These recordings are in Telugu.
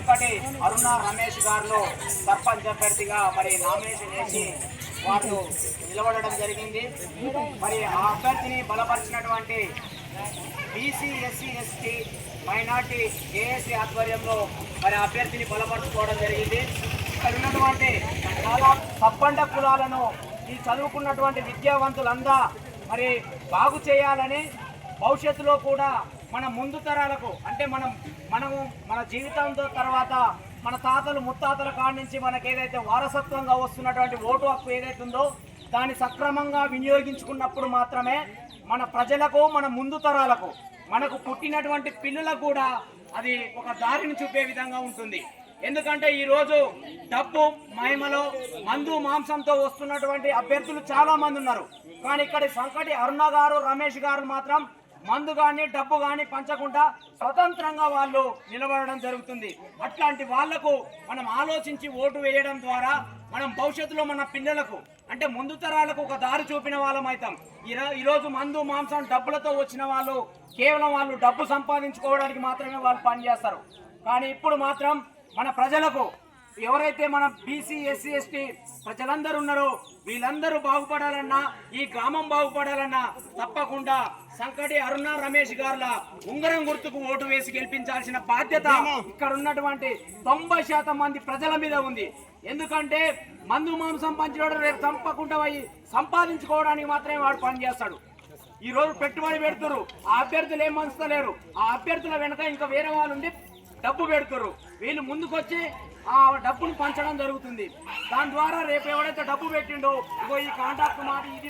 సంకటి అరుణ రమేష్ గారు సర్పంచ్ అభ్యర్థిగా మరి నామినేషన్ వేసి వారు నిలబడడం జరిగింది. మరి ఆ అభ్యర్థిని బలపరిచినటువంటి BC SC ST minority ASC ఆధ్వర్యంలో మరి అభ్యర్థిని బలపరుచుకోవడం జరిగింది. ఇక్కడ ఉన్నటువంటి చాలా సబ్బండ కులాలను ఈ చదువుకున్నటువంటి విద్యావంతులంతా మరి బాగు చేయాలని భవిష్యత్తులో కూడా మన ముందు తరాలకు అంటే మనము మన జీవితంతో తర్వాత మన తాతలు ముత్తాతల కాడి నుంచి మనకు ఏదైతే వారసత్వంగా వస్తున్నటువంటి ఓటు హక్కు ఏదైతే ఉందో దాన్ని సక్రమంగా వినియోగించుకున్నప్పుడు మాత్రమే మన ప్రజలకు మన ముందు తరాలకు మనకు పుట్టినటువంటి పిల్లలకు కూడా అది ఒక దారిని చూపే విధంగా ఉంటుంది. ఎందుకంటే ఈరోజు డబ్బు మహిమలో మందు మాంసంతో వస్తున్నటువంటి అభ్యర్థులు చాలా మంది ఉన్నారు. కానీ ఇక్కడ సంకటి అరుణ గారు రమేష్ గారు మాత్రం మందు కానీ డబ్బు కానీ పంచకుండా స్వతంత్రంగా వాళ్ళు నిలబడడం జరుగుతుంది. అట్లాంటి వాళ్లకు మనం ఆలోచించి ఓటు వేయడం ద్వారా మనం భవిష్యత్తులో మన పిల్లలకు అంటే ముందు తరాలకు ఒక దారి చూపిన వాళ్ళం అవుతాం. ఈరోజు మందు మాంసం డబ్బులతో వచ్చిన వాళ్ళు కేవలం వాళ్ళు డబ్బు సంపాదించుకోవడానికి మాత్రమే వాళ్ళు పనిచేస్తారు. కానీ ఇప్పుడు మాత్రం మన ప్రజలకు ఎవరైతే మన బీసీ ఎస్సీ ఎస్టీ ప్రజలందరూ ఉన్నారో వీళ్ళందరూ బాగుపడాలన్నా ఈ గ్రామం బాగుపడాలన్నా తప్పకుండా సంకటి అరుణ రమేష్ గారుల ఉంగరం గుర్తుకు ఓటు వేసి గెలిపించాల్సిన బాధ్యత ఇక్కడ ఉన్నటువంటి 90% మంది ప్రజల మీద ఉంది. ఎందుకంటే మందు మాంసం పంచినోడు రేపు తప్పకుండా సంపాదించుకోవడానికి మాత్రమే వాడు పనిచేస్తాడు. ఈ రోజు పెట్టుబడి పెడుతురు, ఆ అభ్యర్థులు ఏం మంచుతలేరు. ఆ అభ్యర్థుల వెనక ఇంకా వేరే వాళ్ళు ఉండి డబ్బు పెడుతురు. వీళ్ళు ముందుకొచ్చి ఆ డబ్బును పంచడం జరుగుతుంది. దాని ద్వారా రేపు ఎవడైతే డబ్బు పెట్టిండో ఇగో ఈ కాంట్రాక్ట్ మాది ఇది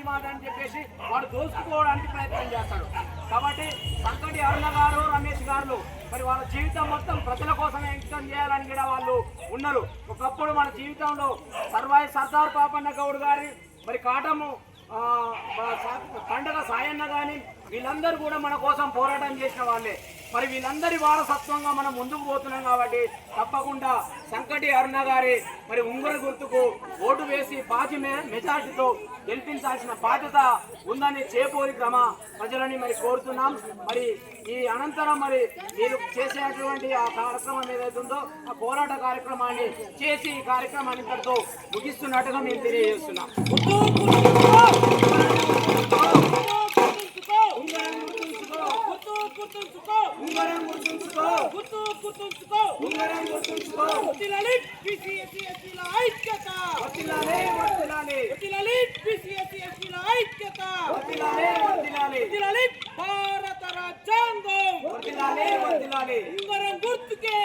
మాది అని చెప్పేసి వాడు దోచుకోవడానికి ప్రయత్నం చేస్తాడు. కాబట్టి సంకటి అరుణ గారు రమేష్ గారు మరి వాళ్ళ జీవితం మొత్తం ప్రజల కోసమే అంకితం చేయాలని కూడా వాళ్ళు ఉన్నారు. ఒకప్పుడు మన జీవితంలో సర్దార్ పాపన్న గౌడ్ గారి మరి కాటము పండగ సాయన్న కానీ వీళ్ళందరూ కూడా మన కోసం పోరాటం చేసిన వాళ్ళే. మరి వీళ్ళందరి వారసత్వంగా మనం ముందుకు పోతున్నాం కాబట్టి తప్పకుండా సంకటి అరుణ గారి మరి ఉంగర గుర్తుకు ఓటు వేసి భారీ మెజార్టీతో గెలిపించాల్సిన బాధ్యత ఉందని చేపూరి గ్రామ ప్రజలని మరి కోరుతున్నాం. మరి ఈ అనంతరం మరి మీరు చేసేటువంటి ఆ కార్యక్రమం ఏదైతే ఉందో ఆ పోరాట కార్యక్రమాన్ని చేసి ఈ కార్యక్రమాన్ని ఇంతటితో ముగిస్తున్నట్టుగా మేము తెలియజేస్తున్నాం. భారత రాజ్యాంగం ఉంగరం గుర్తుకే